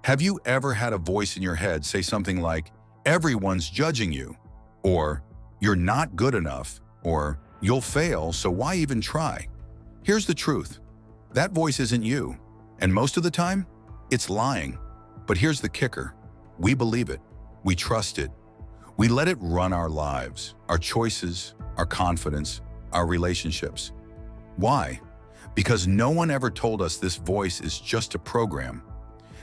Have you ever had a voice in your head say something like, "Everyone's judging you," or "You're not good enough," or "You'll fail, so why even try?" Here's the truth. That voice isn't you, and most of the time, it's lying. But here's the kicker. We believe it. We trust it. We let it run our lives, our choices, our confidence, our relationships. Why? Because no one ever told us this voice is just a program.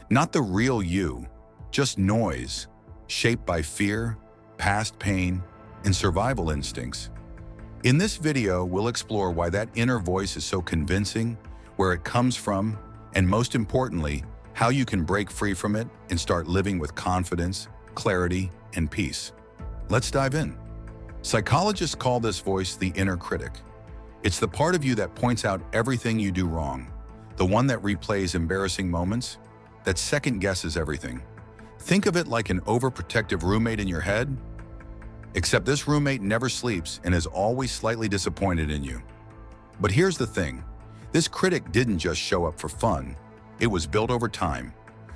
Not the real you, just noise, shaped by fear, past pain, and survival instincts. In this video, we'll explore why that inner voice is so convincing, where it comes from, and most importantly, how you can break free from it and start living with confidence, clarity, and peace. Let's dive in. Psychologists call this voice the inner critic. It's the part of you that points out everything you do wrong, the one that replays embarrassing moments, that second-guesses everything. Think of it like an overprotective roommate in your head, except this roommate never sleeps and is always slightly disappointed in you. But here's the thing. This critic didn't just show up for fun. It was built over time,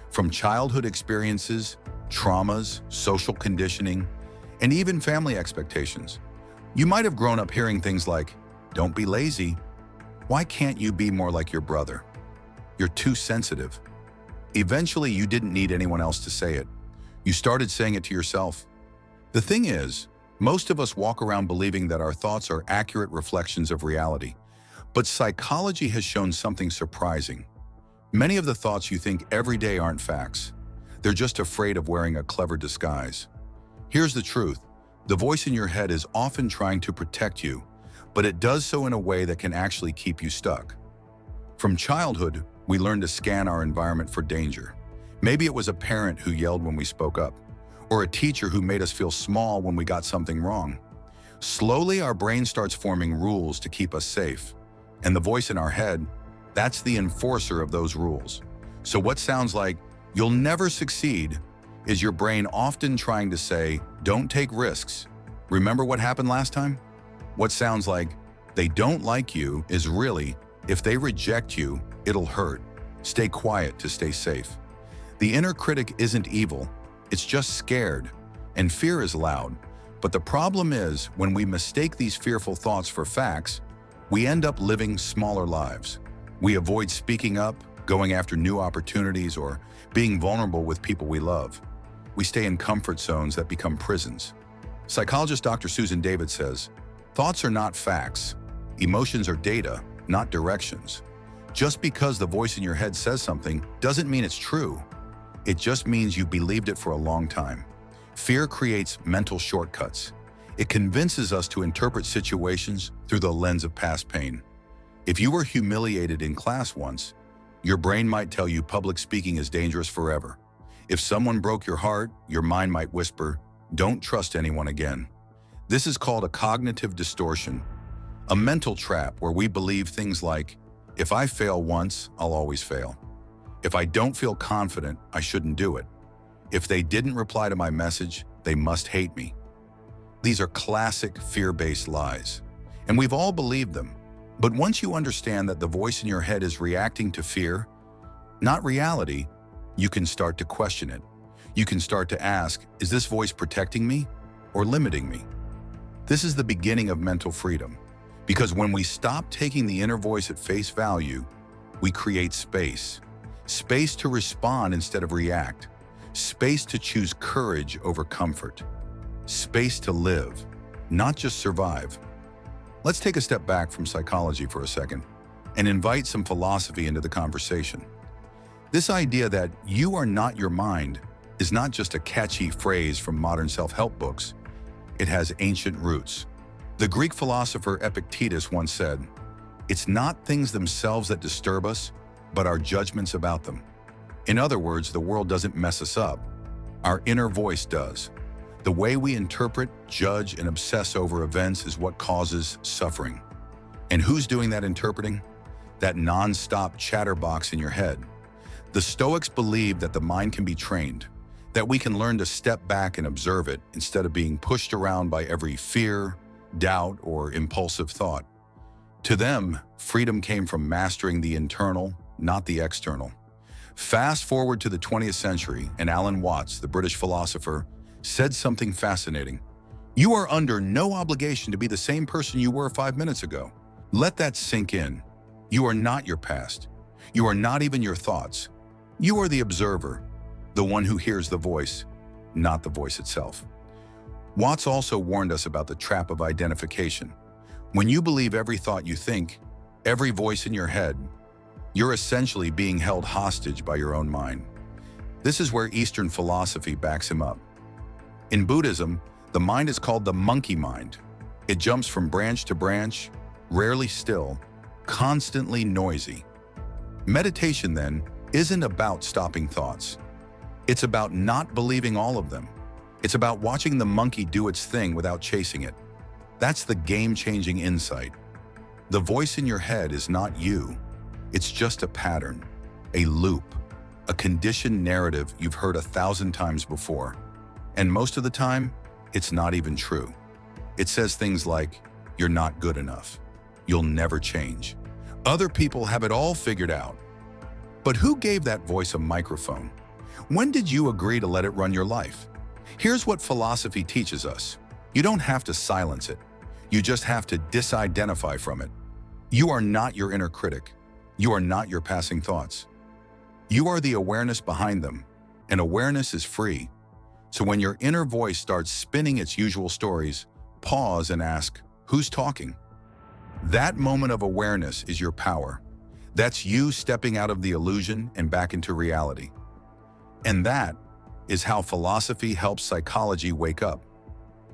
from childhood experiences, traumas, social conditioning, and even family expectations. You might have grown up hearing things like, "Don't be lazy. Why can't you be more like your brother? You're too sensitive." Eventually, you didn't need anyone else to say it. You started saying it to yourself. The thing is, most of us walk around believing that our thoughts are accurate reflections of reality. But psychology has shown something surprising. Many of the thoughts you think every day aren't facts. They're just afraid of wearing a clever disguise. Here's the truth. The voice in your head is often trying to protect you, but it does so in a way that can actually keep you stuck. From childhood, we learn to scan our environment for danger. Maybe it was a parent who yelled when we spoke up, or a teacher who made us feel small when we got something wrong. Slowly, our brain starts forming rules to keep us safe. And the voice in our head, that's the enforcer of those rules. So what sounds like, "You'll never succeed," is your brain often trying to say, "Don't take risks. Remember what happened last time?" What sounds like, "They don't like you," is really, "If they reject you, it'll hurt. Stay quiet to stay safe." The inner critic isn't evil. It's just scared, and fear is loud. But the problem is, when we mistake these fearful thoughts for facts, we end up living smaller lives. We avoid speaking up, going after new opportunities, or being vulnerable with people we love. We stay in comfort zones that become prisons. Psychologist Dr. Susan David says, "Thoughts are not facts. Emotions are data, not directions. Just because the voice in your head says something doesn't mean it's true. It just means you believed it for a long time." Fear creates mental shortcuts. It convinces us to interpret situations through the lens of past pain. If you were humiliated in class once, your brain might tell you public speaking is dangerous forever. If someone broke your heart, your mind might whisper, "Don't trust anyone again." This is called a cognitive distortion, a mental trap where we believe things like, "If I fail once, I'll always fail. If I don't feel confident, I shouldn't do it. If they didn't reply to my message, they must hate me." These are classic fear-based lies, and we've all believed them. But once you understand that the voice in your head is reacting to fear, not reality, you can start to question it. You can start to ask, is this voice protecting me or limiting me? This is the beginning of mental freedom, because when we stop taking the inner voice at face value, we create space. Space to respond instead of react. Space to choose courage over comfort. Space to live, not just survive. Let's take a step back from psychology for a second and invite some philosophy into the conversation. This idea that you are not your mind is not just a catchy phrase from modern self-help books. It has ancient roots. The Greek philosopher Epictetus once said, "It's not things themselves that disturb us, but our judgments about them." In other words, the world doesn't mess us up. Our inner voice does. The way we interpret, judge, and obsess over events is what causes suffering. And who's doing that interpreting? That non-stop chatterbox in your head. The Stoics believed that the mind can be trained, that we can learn to step back and observe it instead of being pushed around by every fear, doubt, or impulsive thought. To them, freedom came from mastering the internal, not the external. Fast forward to the 20th century, and Alan Watts, the British philosopher, said something fascinating. You are under no obligation to be the same person you were 5 minutes ago. Let that sink in. You are not your past. You are not even your thoughts. You are the observer, the one who hears the voice, not the voice itself. Watts also warned us about the trap of identification. When you believe every thought you think, every voice in your head, you're essentially being held hostage by your own mind. This is where Eastern philosophy backs him up. In Buddhism, the mind is called the monkey mind. It jumps from branch to branch, rarely still, constantly noisy. Meditation, then, isn't about stopping thoughts. It's about not believing all of them. It's about watching the monkey do its thing without chasing it. That's the game-changing insight. The voice in your head is not you. It's just a pattern, a loop, a conditioned narrative you've heard 1,000 times before. And most of the time, it's not even true. It says things like, you're not good enough. You'll never change. Other people have it all figured out. But who gave that voice a microphone? When did you agree to let it run your life? Here's what philosophy teaches us. You don't have to silence it. You just have to disidentify from it. You are not your inner critic. You are not your passing thoughts. You are the awareness behind them, and awareness is free. So when your inner voice starts spinning its usual stories, pause and ask, who's talking? That moment of awareness is your power. That's you stepping out of the illusion and back into reality. And that is how philosophy helps psychology wake up.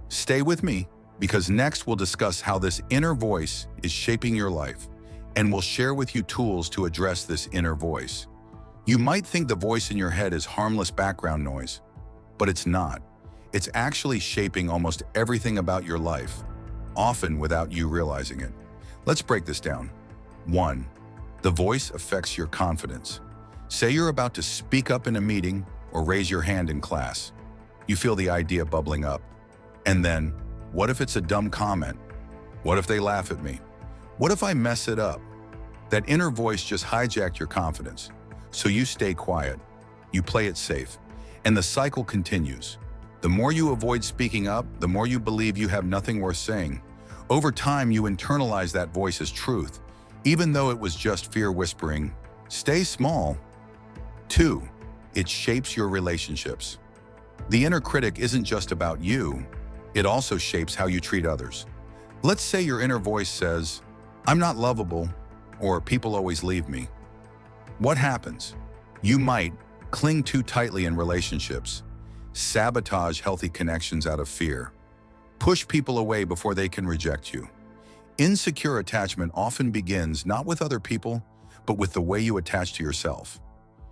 Stay with me, because next we'll discuss how this inner voice is shaping your life, and we'll share with you tools to address this inner voice. You might think the voice in your head is harmless background noise, but it's not. It's actually shaping almost everything about your life, often without you realizing it. Let's break this down. 1. The voice affects your confidence. Say you're about to speak up in a meeting or raise your hand in class. You feel the idea bubbling up. And then, what if it's a dumb comment? What if they laugh at me? What if I mess it up? That inner voice just hijacked your confidence. So you stay quiet. You play it safe. And the cycle continues. The more you avoid speaking up, the more you believe you have nothing worth saying. Over time, you internalize that voice as truth, even though it was just fear whispering, stay small. 2. It shapes your relationships. The inner critic isn't just about you. It also shapes how you treat others. Let's say your inner voice says, I'm not lovable, or people always leave me. What happens? You might cling too tightly in relationships, sabotage healthy connections out of fear, push people away before they can reject you. Insecure attachment often begins not with other people, but with the way you attach to yourself.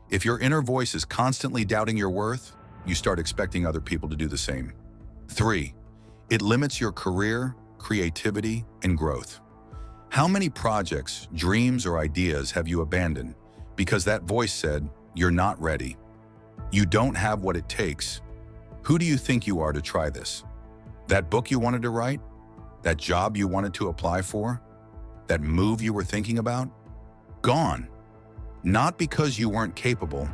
If your inner voice is constantly doubting your worth, you start expecting other people to do the same. 3. It limits your career, creativity, and growth. How many projects, dreams, or ideas have you abandoned because that voice said, you're not ready? You don't have what it takes. Who do you think you are to try this? That book you wanted to write? That job you wanted to apply for? That move you were thinking about? Gone. Not because you weren't capable,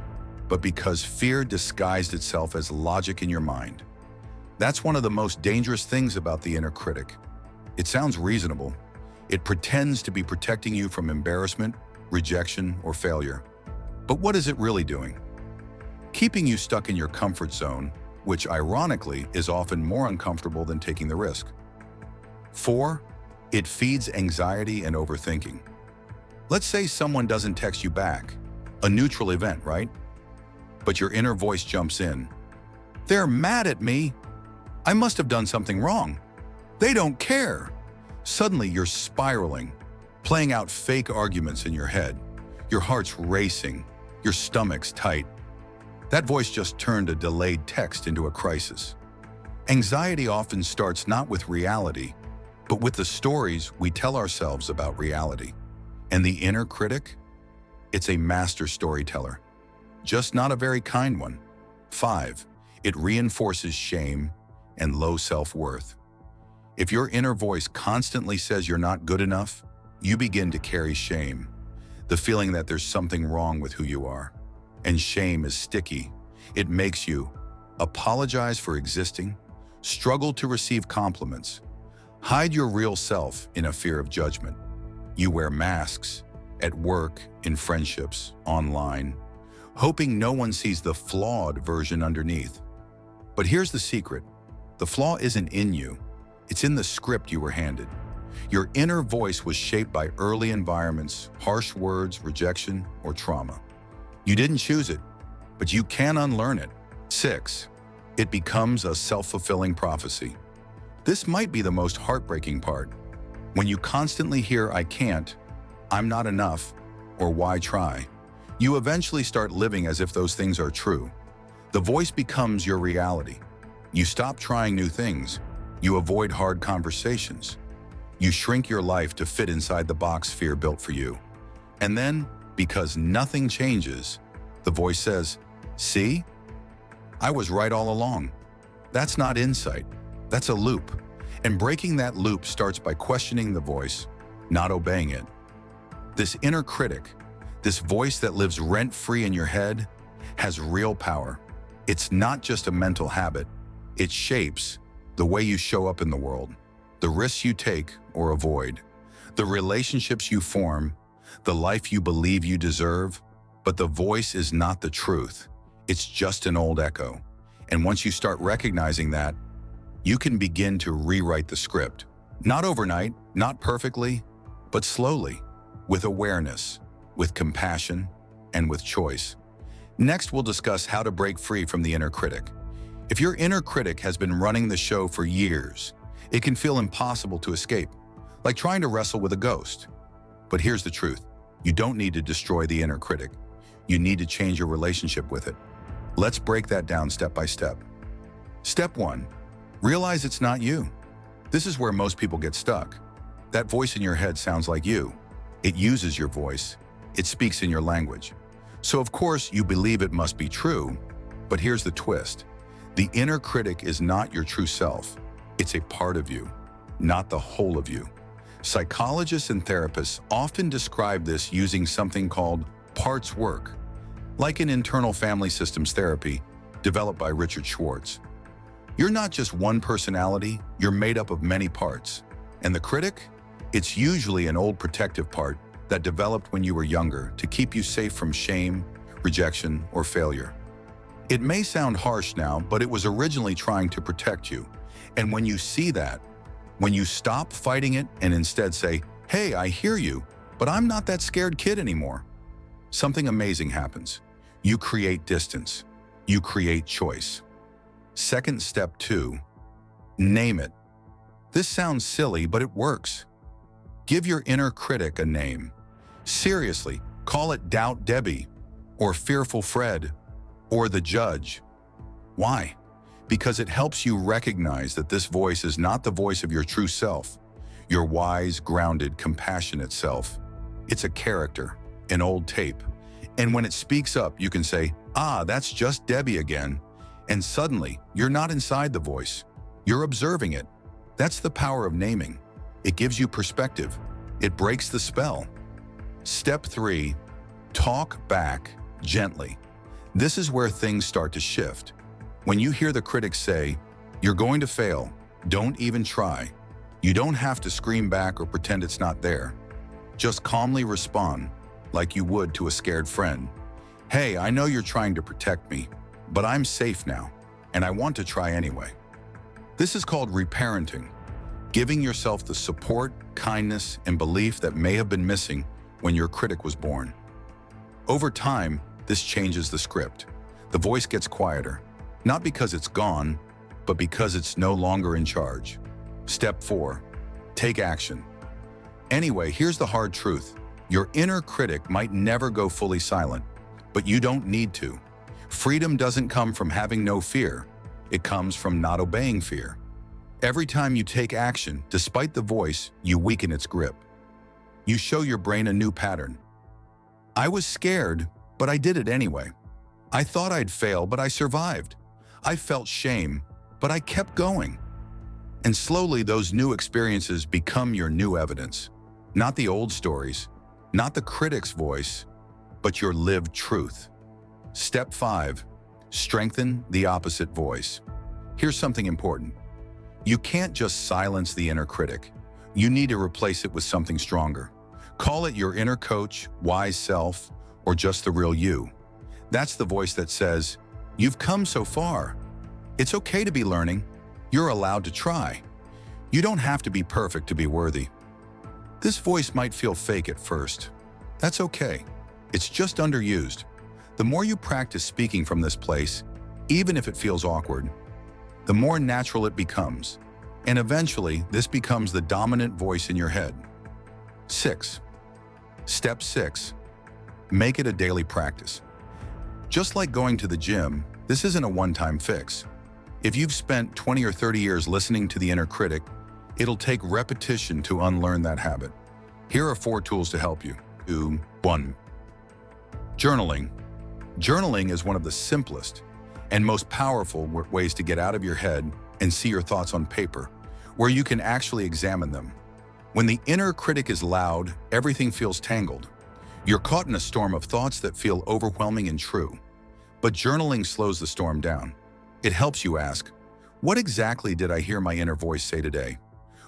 but because fear disguised itself as logic in your mind. That's one of the most dangerous things about the inner critic. It sounds reasonable. It pretends to be protecting you from embarrassment, rejection, or failure. But what is it really doing? Keeping you stuck in your comfort zone, which ironically is often more uncomfortable than taking the risk. 4. It feeds anxiety and overthinking. Let's say someone doesn't text you back, a neutral event, right? But your inner voice jumps in. They're mad at me. I must have done something wrong. They don't care. Suddenly you're spiraling, playing out fake arguments in your head. Your heart's racing, your stomach's tight. That voice just turned a delayed text into a crisis. Anxiety often starts not with reality, but with the stories we tell ourselves about reality. And the inner critic? It's a master storyteller, just not a very kind one. 5. It reinforces shame and low self-worth. If your inner voice constantly says you're not good enough, you begin to carry shame, the feeling that there's something wrong with who you are. and shame is sticky. It makes you apologize for existing, struggle to receive compliments, hide your real self in a fear of judgment. You wear masks at work, in friendships, online, hoping no one sees the flawed version underneath. But here's the secret. The flaw isn't in you. It's in the script you were handed. Your inner voice was shaped by early environments, harsh words, rejection, or trauma. You didn't choose it, but you can unlearn it. 6. It becomes a self-fulfilling prophecy. This might be the most heartbreaking part. When you constantly hear, "I can't," "I'm not enough," or "why try?" you eventually start living as if those things are true. The voice becomes your reality. You stop trying new things. You avoid hard conversations. You shrink your life to fit inside the box fear built for you. And then, because nothing changes, the voice says, "See? I was right all along." That's not insight. That's a loop. And breaking that loop starts by questioning the voice, not obeying it. This inner critic, this voice that lives rent-free in your head, has real power. It's not just a mental habit. It shapes the way you show up in the world, the risks you take or avoid, the relationships you form, the life you believe you deserve. But the voice is not the truth. It's just an old echo. And once you start recognizing that, you can begin to rewrite the script. Not overnight, not perfectly, but slowly, with awareness, with compassion, and with choice. Next, we'll discuss how to break free from the inner critic. If your inner critic has been running the show for years, it can feel impossible to escape, like trying to wrestle with a ghost. But here's the truth. You don't need to destroy the inner critic. You need to change your relationship with it. Let's break that down step by step. Step 1. Realize it's not you. This is where most people get stuck. That voice in your head sounds like you. It uses your voice. It speaks in your language. So of course you believe it must be true, but here's the twist. The inner critic is not your true self. It's a part of you, not the whole of you. Psychologists and therapists often describe this using something called parts work, like in internal family systems therapy developed by Richard Schwartz. You're not just one personality, you're made up of many parts. And the critic? It's usually an old protective part that developed when you were younger to keep you safe from shame, rejection, or failure. It may sound harsh now, but it was originally trying to protect you. And when you see that, when you stop fighting it and instead say, "Hey, I hear you, but I'm not that scared kid anymore," something amazing happens. You create distance. You create choice. Second, step 2, name it. This sounds silly, but it works. Give your inner critic a name. Seriously, call it Doubt Debbie, or Fearful Fred, or the Judge. Why? Because it helps you recognize that this voice is not the voice of your true self, your wise, grounded, compassionate self. It's a character, an old tape. And when it speaks up, you can say, "Ah, that's just Debbie again." And suddenly, you're not inside the voice. You're observing it. That's the power of naming. It gives you perspective. It breaks the spell. Step 3, talk back gently. This is where things start to shift. When you hear the critic say, "You're going to fail, don't even try," you don't have to scream back or pretend it's not there. Just calmly respond, like you would to a scared friend. "Hey, I know you're trying to protect me, but I'm safe now, and I want to try anyway." This is called reparenting, giving yourself the support, kindness, and belief that may have been missing when your critic was born. Over time, this changes the script. The voice gets quieter, not because it's gone, but because it's no longer in charge. Step 4, take action. Anyway, here's the hard truth. Your inner critic might never go fully silent, but you don't need to. Freedom doesn't come from having no fear. It comes from not obeying fear. Every time you take action, despite the voice, you weaken its grip. You show your brain a new pattern. I was scared, but I did it anyway. I thought I'd fail, but I survived. I felt shame, but I kept going. And slowly, those new experiences become your new evidence. Not the old stories, not the critic's voice, but your lived truth. Step 5. Strengthen the opposite voice. Here's something important. You can't just silence the inner critic. You need to replace it with something stronger. Call it your inner coach, wise self, or just the real you. That's the voice that says, "You've come so far. It's okay to be learning. You're allowed to try. You don't have to be perfect to be worthy." This voice might feel fake at first. That's okay. It's just underused. The more you practice speaking from this place, even if it feels awkward, the more natural it becomes. And eventually, this becomes the dominant voice in your head. 6. Step 6. Make it a daily practice. Just like going to the gym, this isn't a one-time fix. If you've spent 20 or 30 years listening to the inner critic, it'll take repetition to unlearn that habit. Here are 4 tools to help you. 1. Journaling. Journaling is one of the simplest and most powerful ways to get out of your head and see your thoughts on paper, where you can actually examine them. When the inner critic is loud, everything feels tangled. You're caught in a storm of thoughts that feel overwhelming and true. But journaling slows the storm down. It helps you ask, what exactly did I hear my inner voice say today?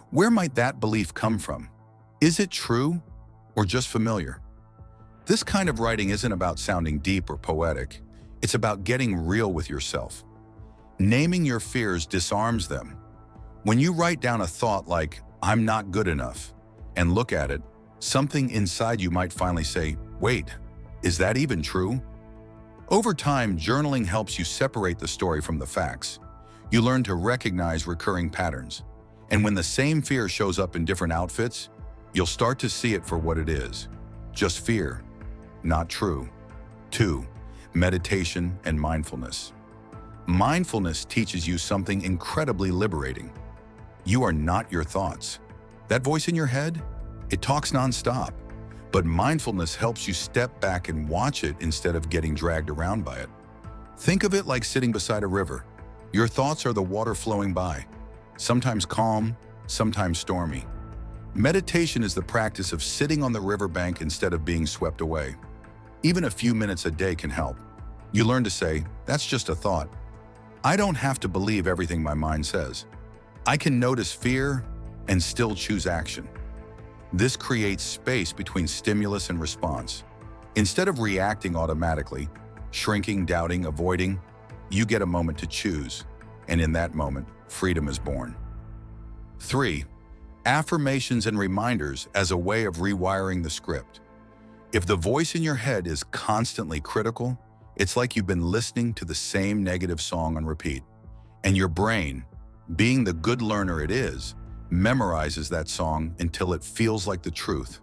Where might that belief come from? Is it true or just familiar? This kind of writing isn't about sounding deep or poetic. It's about getting real with yourself. Naming your fears disarms them. When you write down a thought like, "I'm not good enough," and look at it, something inside you might finally say, "Wait, is that even true?" Over time, journaling helps you separate the story from the facts. You learn to recognize recurring patterns. And when the same fear shows up in different outfits, you'll start to see it for what it is. Just fear, not true. 2. Meditation and mindfulness. Mindfulness teaches you something incredibly liberating. You are not your thoughts. That voice in your head, it talks nonstop. But mindfulness helps you step back and watch it instead of getting dragged around by it. Think of it like sitting beside a river. Your thoughts are the water flowing by, sometimes calm, sometimes stormy. Meditation is the practice of sitting on the riverbank instead of being swept away. Even a few minutes a day can help. You learn to say, "That's just a thought. I don't have to believe everything my mind says. I can notice fear and still choose action." This creates space between stimulus and response. Instead of reacting automatically, shrinking, doubting, avoiding, you get a moment to choose, and in that moment, freedom is born. 3. Affirmations and reminders as a way of rewiring the script. If the voice in your head is constantly critical, it's like you've been listening to the same negative song on repeat. And your brain, being the good learner it is, memorizes that song until it feels like the truth.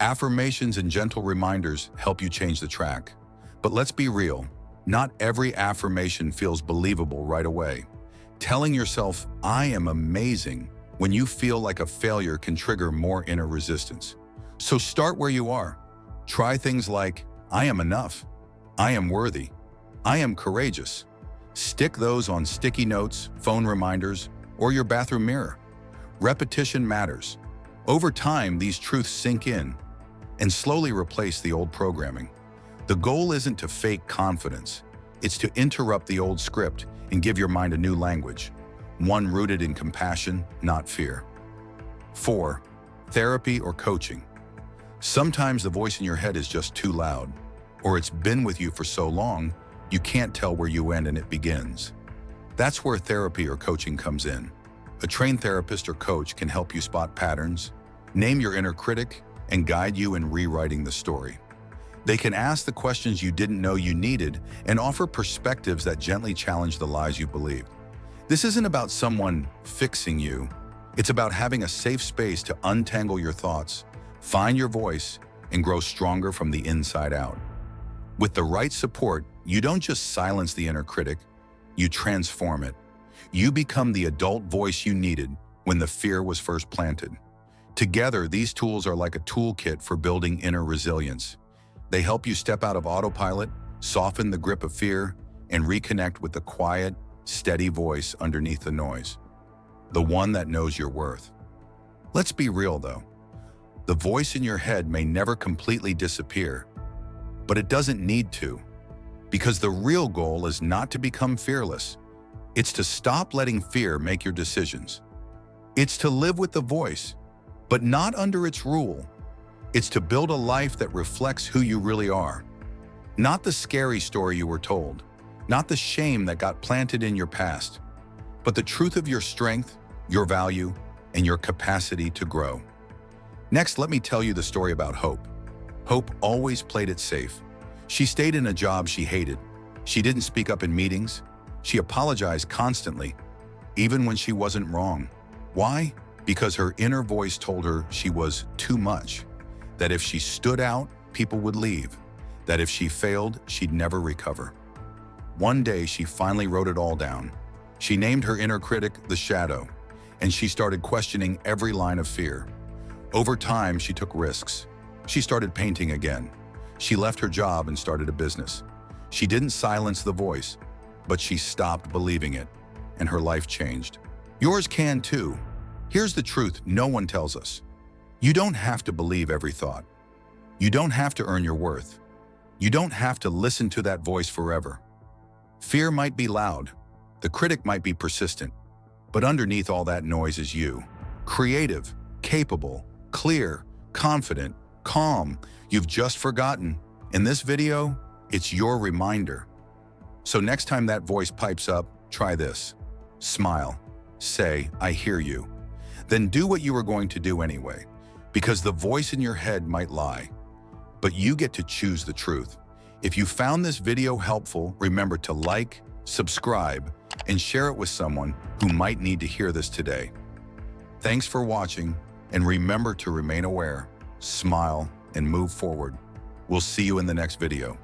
Affirmations and gentle reminders help you change the track. But let's be real, not every affirmation feels believable right away. Telling yourself, "I am amazing," when you feel like a failure can trigger more inner resistance. So start where you are. Try things like, "I am enough," "I am worthy," "I am courageous." Stick those on sticky notes, phone reminders, or your bathroom mirror. Repetition matters. Over time, these truths sink in and slowly replace the old programming. The goal isn't to fake confidence. It's to interrupt the old script and give your mind a new language, one rooted in compassion, not fear. 4. Therapy or coaching. Sometimes the voice in your head is just too loud, or it's been with you for so long, you can't tell where you end and it begins. That's where therapy or coaching comes in. A trained therapist or coach can help you spot patterns, name your inner critic, and guide you in rewriting the story. They can ask the questions you didn't know you needed and offer perspectives that gently challenge the lies you believed. This isn't about someone fixing you. It's about having a safe space to untangle your thoughts, find your voice, and grow stronger from the inside out. With the right support, you don't just silence the inner critic, you transform it. You become the adult voice you needed when the fear was first planted. Together, these tools are like a toolkit for building inner resilience. They help you step out of autopilot, soften the grip of fear, and reconnect with the quiet, steady voice underneath the noise. The one that knows your worth. Let's be real though. The voice in your head may never completely disappear, but it doesn't need to. Because the real goal is not to become fearless. It's to stop letting fear make your decisions. It's to live with the voice, but not under its rule. It's to build a life that reflects who you really are. Not the scary story you were told, not the shame that got planted in your past, but the truth of your strength, your value, and your capacity to grow. Next, let me tell you the story about Hope. Hope always played it safe. She stayed in a job she hated. She didn't speak up in meetings. She apologized constantly, even when she wasn't wrong. Why? Because her inner voice told her she was too much, that if she stood out, people would leave, that if she failed, she'd never recover. One day, she finally wrote it all down. She named her inner critic the shadow, and she started questioning every line of fear. Over time, she took risks. She started painting again. She left her job and started a business. She didn't silence the voice, but she stopped believing it, and her life changed. Yours can too. Here's the truth no one tells us. You don't have to believe every thought. You don't have to earn your worth. You don't have to listen to that voice forever. Fear might be loud. The critic might be persistent. But underneath all that noise is you. Creative, capable, clear, confident, calm. You've just forgotten. In this video, it's your reminder. So next time that voice pipes up, try this. Smile. Say, I hear you. Then do what you were going to do anyway, because the voice in your head might lie, but you get to choose the truth. If you found this video helpful, remember to like, subscribe, and share it with someone who might need to hear this today. Thanks for watching, and remember to remain aware, smile, and move forward. We'll see you in the next video.